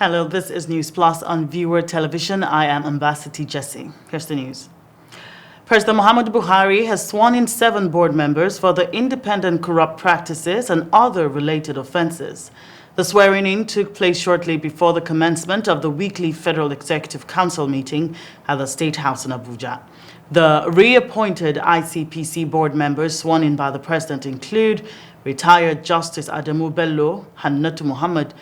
Hello, this is News Plus on Viewer Television. I am Ambassador Jesse. Here's the news. President Muhammadu Buhari has sworn in 7 board members for the independent corrupt practices and other related offenses. The swearing-in took place shortly before the commencement of the weekly Federal Executive Council meeting at the State House in Abuja. The reappointed ICPC board members sworn in by the president include retired Justice Adamu Bello, Hannatu Muhammad,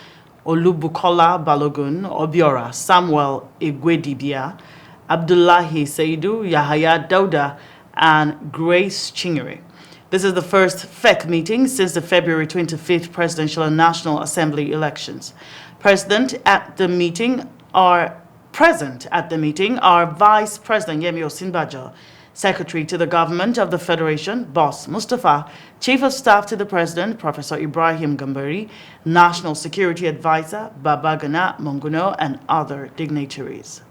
Olubukola Balogun Obiora, Samuel Igwedibia, Abdullahi Saidu, Yahaya Dauda, and Grace Chingere. This is the first FEC meeting since the February 25th Presidential and National Assembly elections. Present at the meeting are Vice President Yemi Osinbajo, Secretary to the Government of the Federation, Boss Mustafa, Chief of Staff to the President, Professor Ibrahim Gambari, National Security Advisor, Babagana Monguno, and other dignitaries.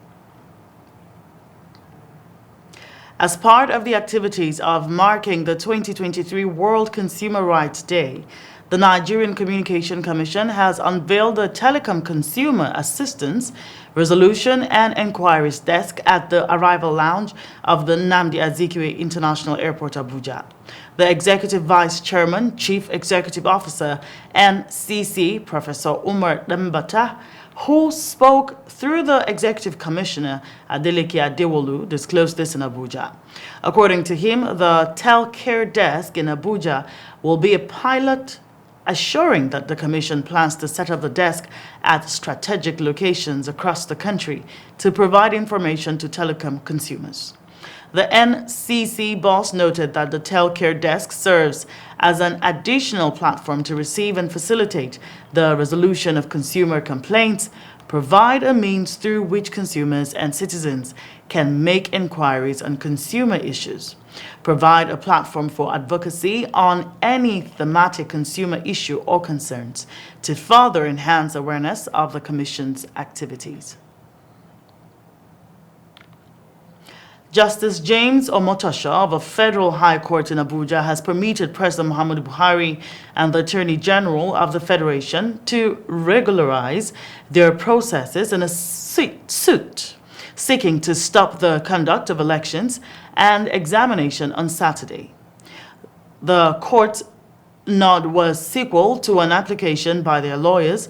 As part of the activities of marking the 2023 World Consumer Rights Day, the Nigerian Communication Commission has unveiled the Telecom Consumer Assistance Resolution and Enquiries Desk at the arrival lounge of the Nnamdi Azikiwe International Airport, Abuja. The Executive Vice Chairman, Chief Executive Officer, NCC, Professor Umar Dembata, who spoke through the Executive Commissioner, Adeleke Adewolu, disclosed this in Abuja. According to him, the Telcare Desk in Abuja will be a pilot, assuring that the Commission plans to set up the desk at strategic locations across the country to provide information to telecom consumers. The NCC boss noted that the Telcare Desk serves as an additional platform to receive and facilitate the resolution of consumer complaints, provide a means through which consumers and citizens can make inquiries on consumer issues, provide a platform for advocacy on any thematic consumer issue or concerns to further enhance awareness of the Commission's activities. Justice James Omotosho of a federal high court in Abuja has permitted President Muhammadu Buhari and the Attorney General of the Federation to regularize their processes in a suit seeking to stop the conduct of elections and examination on Saturday. The court's nod was sequel to an application by their lawyers,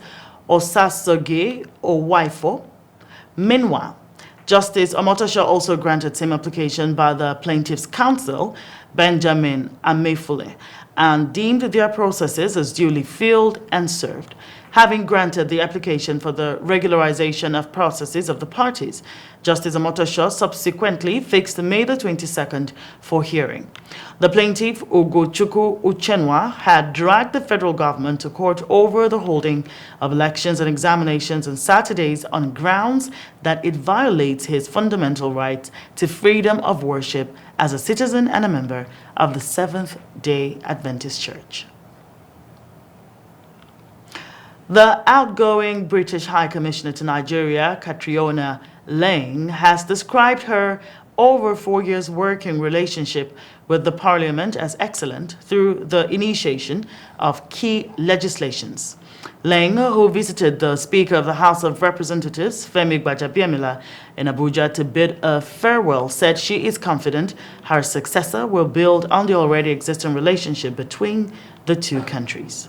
Osasoge Owaifo. Meanwhile, Justice Omotosho also granted same application by the plaintiff's counsel, Benjamin Amefule, and deemed their processes as duly filled and served. Having granted the application for the regularization of processes of the parties, Justice Omotosho subsequently fixed May the 22nd for hearing. The plaintiff, Ugochukwu Uchenwa, had dragged the federal government to court over the holding of elections and examinations on Saturdays on grounds that it violates his fundamental right to freedom of worship as a citizen and a member of the Seventh-day Adventist Church. The outgoing British High Commissioner to Nigeria, Catriona Laing, has described her over 4 years working relationship with the Parliament as excellent through the initiation of key legislations. Laing, who visited the Speaker of the House of Representatives, Femi Gbajabiamila, in Abuja to bid a farewell, said she is confident her successor will build on the already existing relationship between the two countries.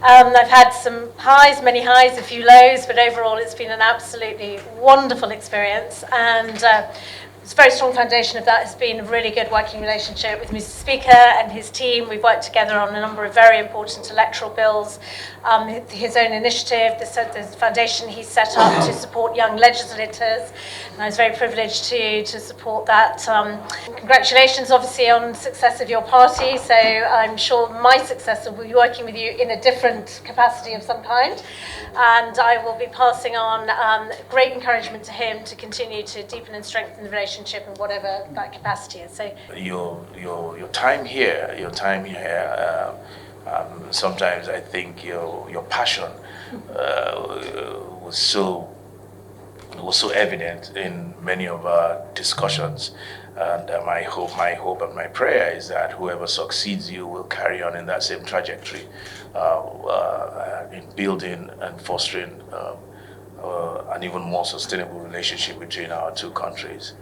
I've had some highs, many highs, a few lows, but overall it's been an absolutely wonderful experience, and it's a very strong foundation of that has been a really good working relationship with Mr. Speaker and his team. We've worked together on a number of very important electoral bills, his own initiative, the foundation he set up to support young legislators, and I was very privileged to support that. Congratulations obviously on the success of your party, so I'm sure my successor will be working with you in a different capacity of some kind, and I will be passing on great encouragement to him to continue to deepen and strengthen the relationship in whatever that capacity is. So your time here, sometimes I think your passion was so evident in many of our discussions, And my hope and my prayer is that whoever succeeds you will carry on in that same trajectory in building and fostering an even more sustainable relationship between our two countries.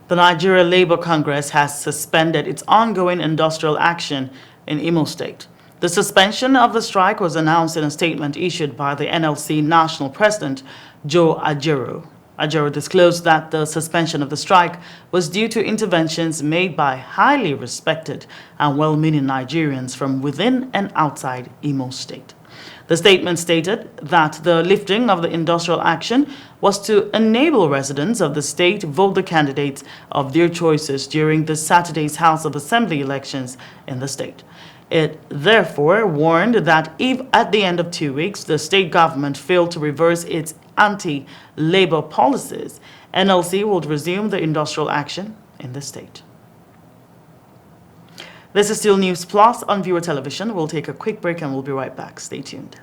The Nigeria Labour Congress has suspended its ongoing industrial action in Imo State. The suspension of the strike was announced in a statement issued by the NLC National President, Joe Ajaero. Ajaero disclosed that the suspension of the strike was due to interventions made by highly respected and well-meaning Nigerians from within and outside Imo State. The statement stated that the lifting of the industrial action was to enable residents of the state vote the candidates of their choices during this Saturday's House of Assembly elections in the state. It therefore warned that if at the end of 2 weeks the state government failed to reverse its anti-labor policies, NLC would resume the industrial action in the state. This is still News Plus on Viewer Television. We'll take a quick break and we'll be right back. Stay tuned.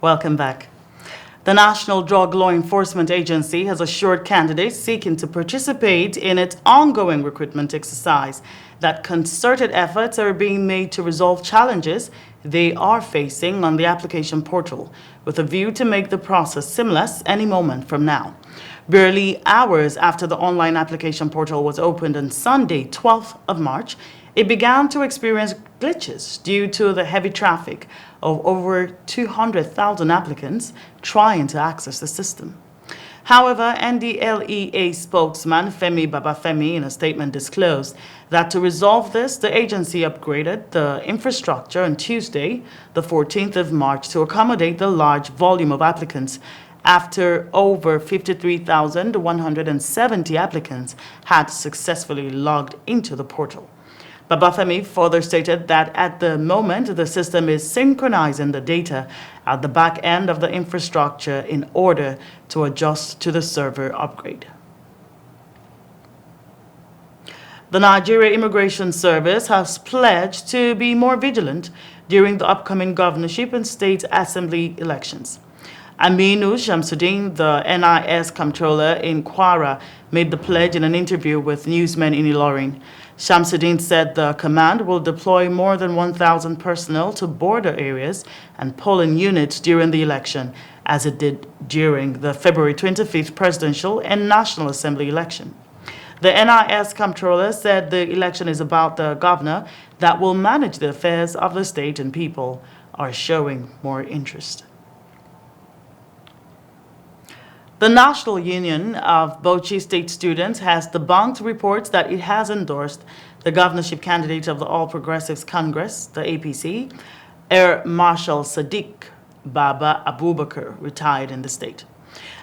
Welcome back. The National Drug Law Enforcement Agency has assured candidates seeking to participate in its ongoing recruitment exercise that concerted efforts are being made to resolve challenges they are facing on the application portal, with a view to make the process seamless any moment from now. Barely hours after the online application portal was opened on Sunday, 12th of March, it began to experience glitches due to the heavy traffic of over 200,000 applicants trying to access the system. However, NDLEA spokesman Femi Babafemi in a statement disclosed that to resolve this, the agency upgraded the infrastructure on Tuesday, the 14th of March, to accommodate the large volume of applicants after over 53,170 applicants had successfully logged into the portal. Babafemi further stated that at the moment, the system is synchronizing the data at the back end of the infrastructure in order to adjust to the server upgrade. The Nigeria Immigration Service has pledged to be more vigilant during the upcoming governorship and state assembly elections. Aminu Shamsuddin, the NIS Comptroller in Kwara, made the pledge in an interview with newsmen in Ilorin. Shamsuddin said the command will deploy more than 1,000 personnel to border areas and polling units during the election, as it did during the February 25th presidential and National Assembly election. The NIS Comptroller said the election is about the governor that will manage the affairs of the state, and people are showing more interest. The National Union of Bauchi State Students has debunked reports that it has endorsed the governorship candidate of the All Progressives Congress, the APC, Air Marshal Sadiq Baba Abubakar, retired in the state.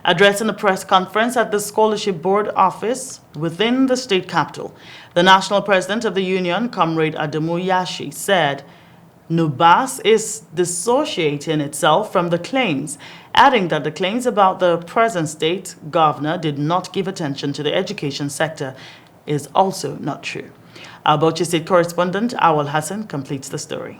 Addressing a press conference at the Scholarship Board office within the state capital, the national president of the union, Comrade Adamu Yashi, said NEWSPLUS is dissociating itself from the claims, adding that the claims about the present state governor did not give attention to the education sector is also not true. Our Bauchi State correspondent, Awal Hassan, completes the story.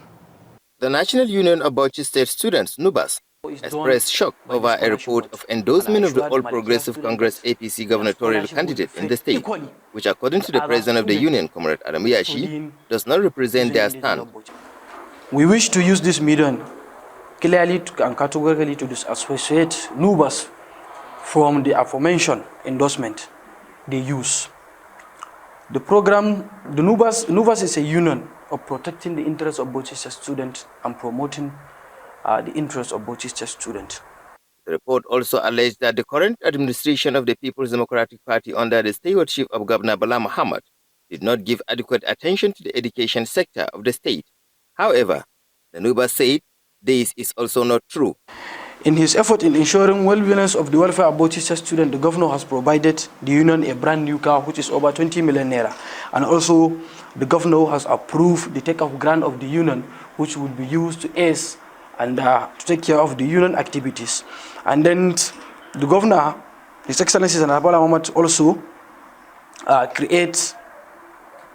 The National Union of Bauchi State Students, NEWSPLUS, expressed shock over a report of endorsement of the All Progressive Congress APC gubernatorial candidate in the state, which according to the president of the union, Comrade Adamu Yashi, does not represent their stand. We wish to use this medium clearly and categorically to disassociate NEWSPLUS from the aforementioned endorsement they use. The program, the NEWSPLUS is a union of protecting the interests of Bauchi State students and promoting the interests of Bauchi State students. The report also alleged that the current administration of the People's Democratic Party under the stewardship of Governor Bala Muhammad did not give adequate attention to the education sector of the state. However, the NEWSPLUS said this is also not true. In his effort in ensuring well-being of the welfare of Bauchi State students, the governor has provided the union a brand new car, which is over 20 million naira. And also, the governor has approved the take-off grant of the union, which would be used to ace and to take care of the union activities. And then the governor, His Excellency Senator Bala Muhammad, also creates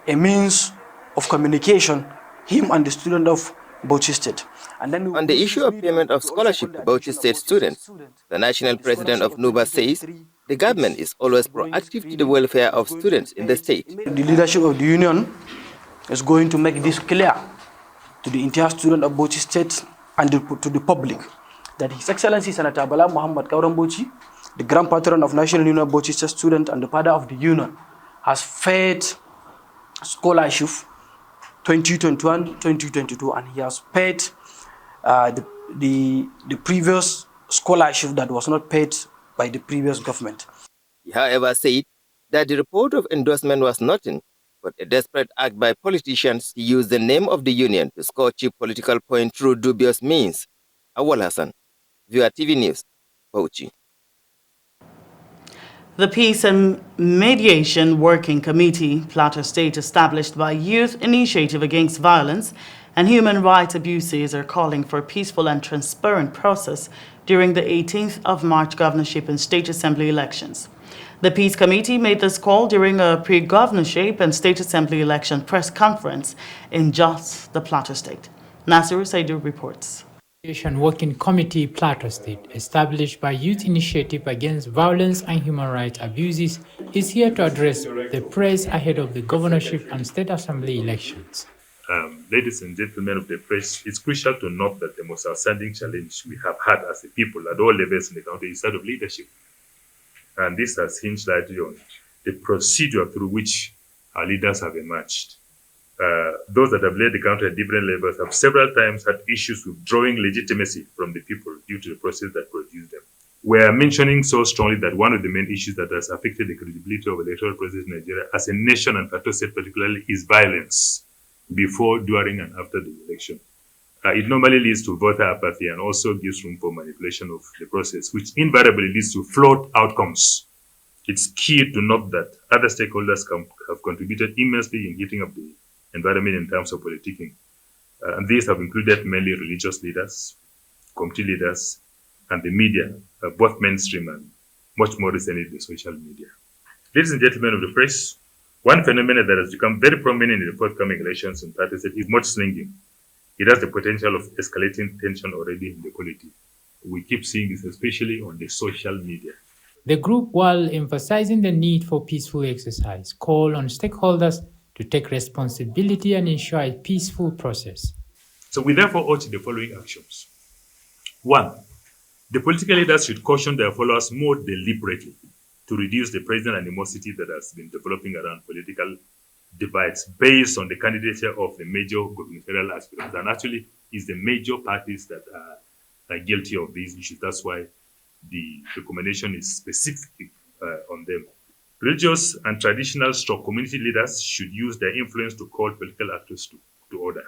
a means of communication, him and the student of Bauchi State. And then on the issue of payment of scholarship to Bauchi State students, the national president of NEWSPLUS says the government is always proactive to the welfare of students in the state. The leadership of the union is going to make this clear to the entire student of Bauchi State and to the public that His Excellency Senator Bala Muhammad Kauran Bauchi, the grand patron of National Union of Bauchi State students and the father of the union, has paid scholarship 2021-2022, and he has paid the previous scholarship that was not paid by the previous government. He, however, said that the report of endorsement was nothing but a desperate act by politicians to use the name of the union to score cheap political points through dubious means. Awal Hassan, VOA TV News, Bauchi. The Peace and Mediation Working Committee, Plateau State, established by Youth Initiative Against Violence and Human Rights Abuses, are calling for a peaceful and transparent process during the 18th of March governorship and state assembly elections. The Peace Committee made this call during a pre-governorship and state assembly election press conference in Jos, the Plateau State. Nasiru Saidu reports. Working Committee, Plateau State, established by Youth Initiative Against Violence and Human Rights Abuses, is here to address the press ahead of the governorship and state assembly elections. Ladies and gentlemen of the press, it's crucial to note that the most outstanding challenge we have had as a people at all levels in the country is that of leadership. And this has hinged largely on the procedure through which our leaders have emerged. Those that have led the country at different levels have several times had issues with drawing legitimacy from the people due to the process that produced them. We are mentioning so strongly that one of the main issues that has affected the credibility of electoral process in Nigeria as a nation and Plateau State particularly is violence before, during, and after the election. It normally leads to voter apathy and also gives room for manipulation of the process, which invariably leads to flawed outcomes. It's key to note that other stakeholders have contributed immensely in heating up the environment in terms of politicking. And these have included mainly religious leaders, community leaders, and the media, both mainstream and much more recently the social media. Ladies and gentlemen of the press, one phenomenon that has become very prominent in the forthcoming elections in Plateau State is mudslinging. It has the potential of escalating tension already in the polity. We keep seeing this especially on the social media. The group, while emphasizing the need for peaceful exercise, called on stakeholders to take responsibility and ensure a peaceful process. So we therefore urge the following actions. 1. The political leaders should caution their followers more deliberately to reduce the present animosity that has been developing around political divides based on the candidature of the major gubernatorial aspirants. And actually, it's the major parties that are guilty of these issues. That's why the recommendation is specific on them. Religious and traditional community leaders should use their influence to call political actors to order.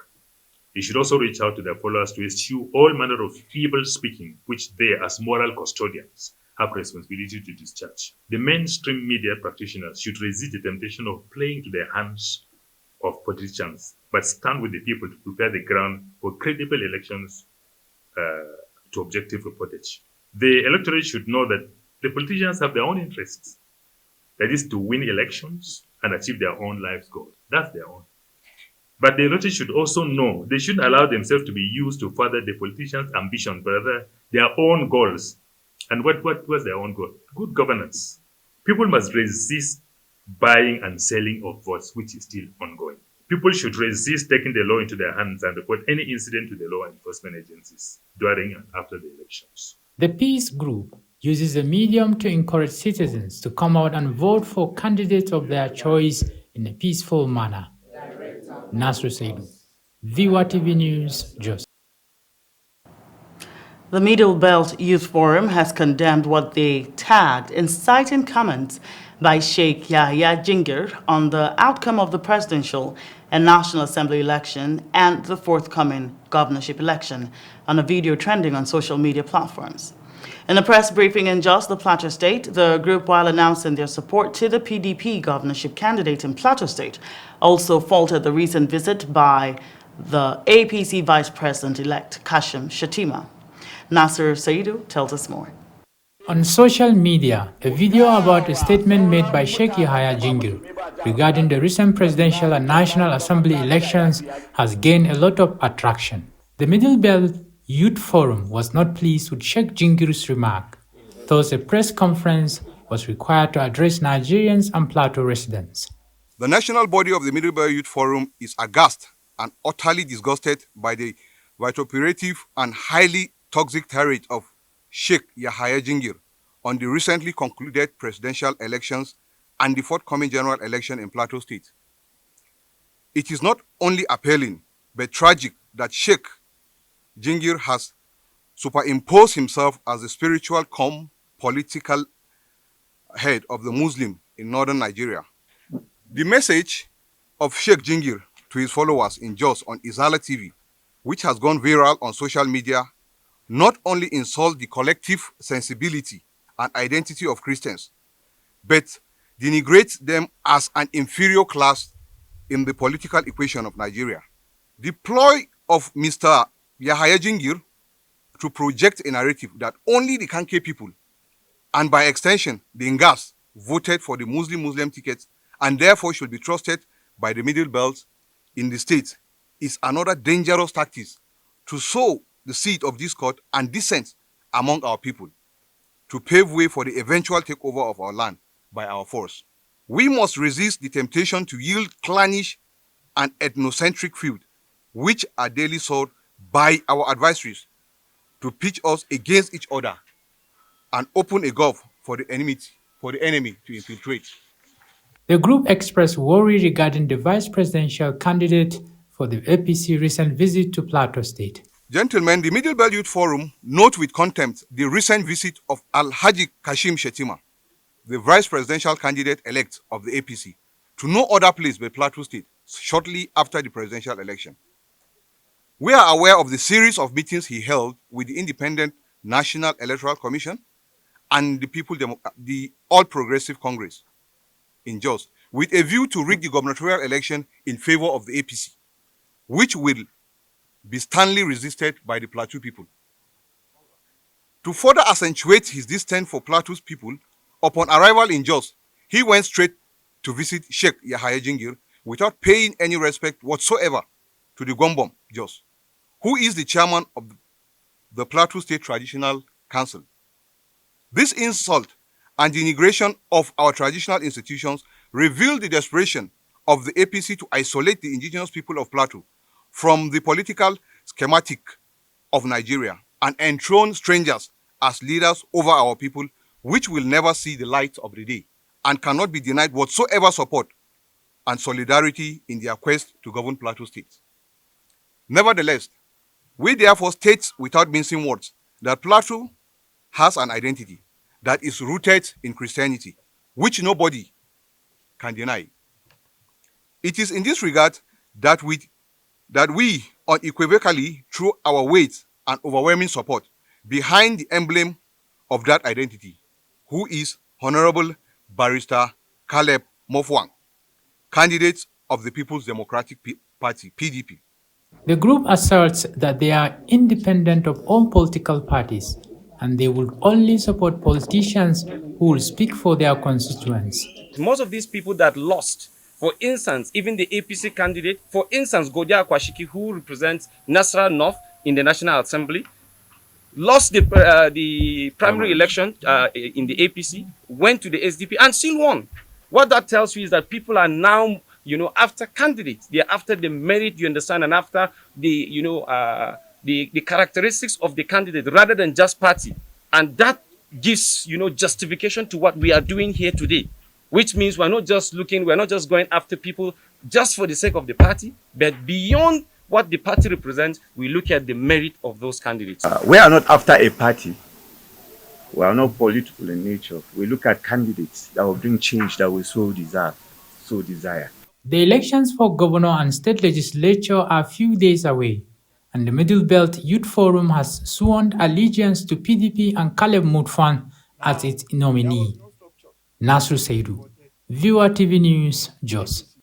They should also reach out to their followers to eschew all manner of evil speaking, which they, as moral custodians, have responsibility to discharge. The mainstream media practitioners should resist the temptation of playing to the hands of politicians, but stand with the people to prepare the ground for credible elections to objective reportage. The electorate should know that the politicians have their own interests. That is to win elections and achieve their own life's goal. That's their own. But the electorate should also know they shouldn't allow themselves to be used to further the politicians' ambition, but rather their own goals. And what was their own goal? Good governance. People must resist buying and selling of votes, which is still ongoing. People should resist taking the law into their hands and report any incident to the law enforcement agencies during and after the elections. The Peace Group uses the medium to encourage citizens to come out and vote for candidates of their choice in a peaceful manner. Nasru Saidu, VOA TV News, Jos. The Middle Belt Youth Forum has condemned what they tagged inciting comments by Sheikh Yahya Jingir on the outcome of the presidential and National Assembly election and the forthcoming governorship election on a video trending on social media platforms. In a press briefing in Jos, the Plateau State, the group, while announcing their support to the PDP governorship candidate in Plateau State, also faulted the recent visit by the APC Vice President-elect Kashim Shettima. Nasser Saidu tells us more. On social media, a video about a statement made by Sheikh Yahya Jingir regarding the recent presidential and National Assembly elections has gained a lot of attraction. The Middle Belt Youth Forum was not pleased with Sheikh Jingir's remark, thus a press conference was required to address Nigerians and Plateau residents. The national body of the Middle Belt Youth Forum is aghast and utterly disgusted by the vituperative and highly toxic tirade of Sheikh Yahya Jingir on the recently concluded presidential elections and the forthcoming general election in Plateau State. It is not only appalling, but tragic that Sheikh Jingir has superimposed himself as the spiritual political head of the Muslim in northern Nigeria. The message of Sheikh Jingir to his followers in Jos on Izala TV, which has gone viral on social media, not only insult the collective sensibility and identity of Christians, but denigrates them as an inferior class in the political equation of Nigeria. The ploy of Mr. Yahya Jingir to project a narrative that only the Kanke people, and by extension the Ngas, voted for the Muslim tickets and therefore should be trusted by the Middle Belt in the state is another dangerous tactic to sow the seed of discord and dissent among our people, to pave way for the eventual takeover of our land by our force. We must resist the temptation to yield clannish and ethnocentric feud which are daily sought by our adversaries to pitch us against each other and open a gulf for the enemy to infiltrate. The group expressed worry regarding the vice presidential candidate for the APC recent visit to Plateau State. Gentlemen, the Middle Belt Youth Forum note with contempt the recent visit of Al-Haji Kashim Shettima, the vice presidential candidate-elect of the APC, to no other place but Plateau State shortly after the presidential election. We are aware of the series of meetings he held with the Independent National Electoral Commission and the All Progressive Congress in Jos, with a view to rig the gubernatorial election in favor of the APC, which will be sternly resisted by the Plateau people. To further accentuate his disdain for Plateau's people, upon arrival in Jos, he went straight to visit Sheikh Yahaya Jingir without paying any respect whatsoever to the Gombom Jos, who is the chairman of the Plateau State Traditional Council. This insult and denigration of our traditional institutions reveal the desperation of the APC to isolate the indigenous people of Plateau from the political schematic of Nigeria and enthrone strangers as leaders over our people, which will never see the light of the day and cannot be denied whatsoever support and solidarity in their quest to govern Plateau State. Nevertheless, we therefore state without mincing words that Plateau has an identity that is rooted in Christianity, which nobody can deny. It is in this regard that we unequivocally throw our weight and overwhelming support behind the emblem of that identity, who is Honorable Barrister Caleb Mofwang, candidate of the People's Democratic Party, PDP. The group asserts that they are independent of all political parties and they would only support politicians who will speak for their constituents. Most of these people that lost, for instance, even the APC candidate, for instance, Godia Akwashiki, who represents Nasra North in the National Assembly, lost the primary election in the APC, went to the SDP and still won. What that tells you is that people are now, after candidates. They are after the merit, you understand, and after the, the characteristics of the candidate rather than just party. And that gives, justification to what we are doing here today, which means we're not just going after people just for the sake of the party, but beyond what the party represents, we look at the merit of those candidates. We are not after a party. We are not political in nature. We look at candidates that will bring change that we so desire. The elections for governor and state legislature are a few days away, and the Middle Belt Youth Forum has sworn allegiance to PDP and Caleb Mutfan as its nominee. Nasru Seidu, Viewer TV News, Jos.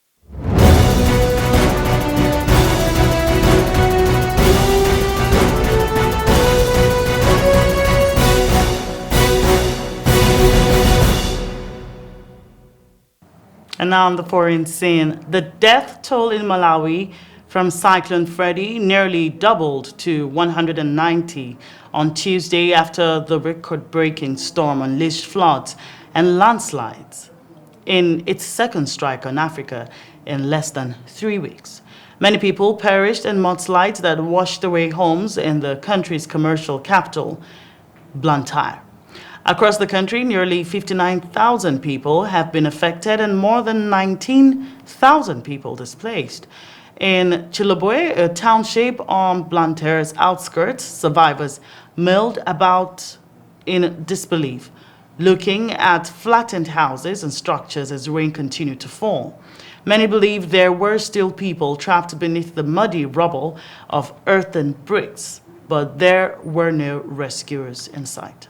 And now on the foreign scene, the death toll in Malawi from Cyclone Freddy nearly doubled to 190 on Tuesday after the record-breaking storm unleashed floods and landslides in its second strike on Africa in less than 3 weeks. Many people perished in mudslides that washed away homes in the country's commercial capital, Blantyre. Across the country, nearly 59,000 people have been affected and more than 19,000 people displaced. In Chiloboe, a township on Blantyre's outskirts, survivors milled about in disbelief, looking at flattened houses and structures as rain continued to fall. Many believe there were still people trapped beneath the muddy rubble of earthen bricks, but there were no rescuers in sight.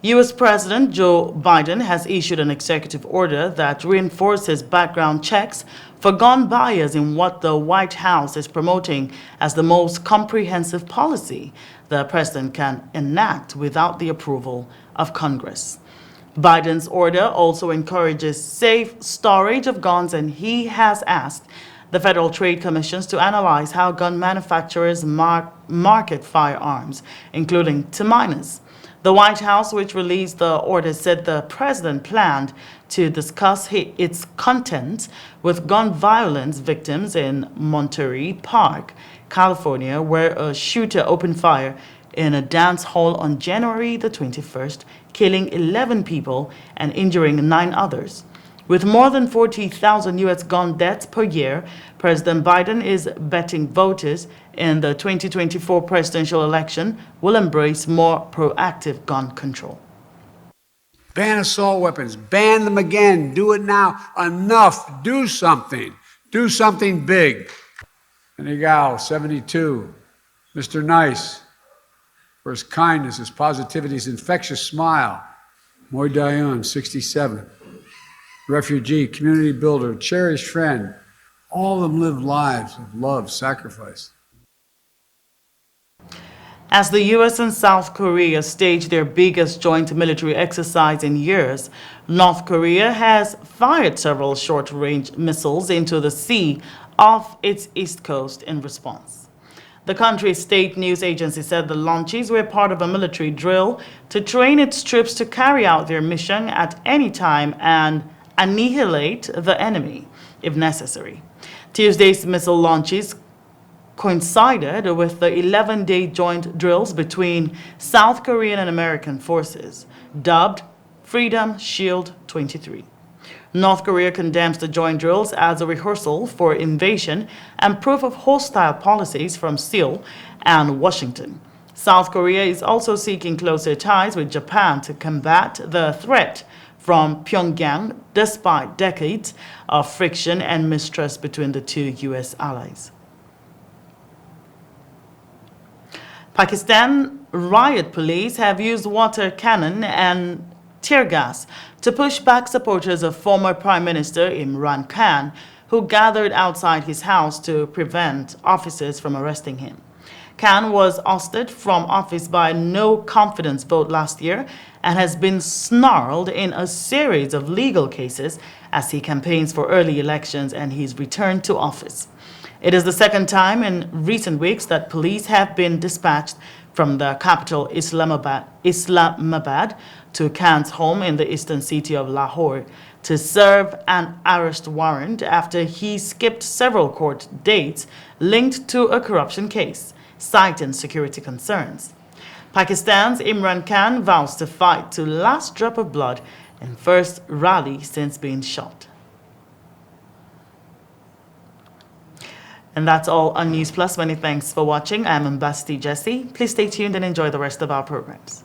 U.S. President Joe Biden has issued an executive order that reinforces background checks for gun buyers in what the White House is promoting as the most comprehensive policy the president can enact without the approval of Congress. Biden's order also encourages safe storage of guns, and he has asked the Federal Trade Commissions to analyze how gun manufacturers market firearms, including to minors. The White House, which released the order, said the president planned to discuss its contents with gun violence victims in Monterey Park, California, where a shooter opened fire in a dance hall on January the 21st, killing 11 people and injuring 9 others. With more than 40,000 U.S. gun deaths per year, President Biden is betting voters in the 2024 presidential election will embrace more proactive gun control. Ban assault weapons. Ban them again. Do it now. Enough. Do something. Do something big. Senegal, 72. Mr. Nice, for his kindness, his positivity, his infectious smile. Moy Dayan, 67. Refugee, community builder, cherished friend. All of them lived lives of love, sacrifice. As the U.S. and South Korea stage their biggest joint military exercise in years, North Korea has fired several short-range missiles into the sea off its east coast in response. The country's state news agency said the launches were part of a military drill to train its troops to carry out their mission at any time and annihilate the enemy, if necessary. Tuesday's missile launches coincided with the 11-day joint drills between South Korean and American forces, dubbed Freedom Shield 23. North Korea condemns the joint drills as a rehearsal for invasion and proof of hostile policies from Seoul and Washington. South Korea is also seeking closer ties with Japan to combat the threat from Pyongyang, despite decades of friction and mistrust between the two U.S. allies. Pakistan riot police have used water cannon and tear gas to push back supporters of former Prime Minister Imran Khan, who gathered outside his house to prevent officers from arresting him. Khan was ousted from office by a no-confidence vote last year and has been snarled in a series of legal cases as he campaigns for early elections and his return to office. It is the second time in recent weeks that police have been dispatched from the capital Islamabad to Khan's home in the eastern city of Lahore to serve an arrest warrant after he skipped several court dates linked to a corruption case, citing security concerns. Pakistan's Imran Khan vows to fight to last drop of blood in first rally since being shot. And that's all on News Plus. Many thanks for watching. I'm Ambassador Jessie. Please stay tuned and enjoy the rest of our programs.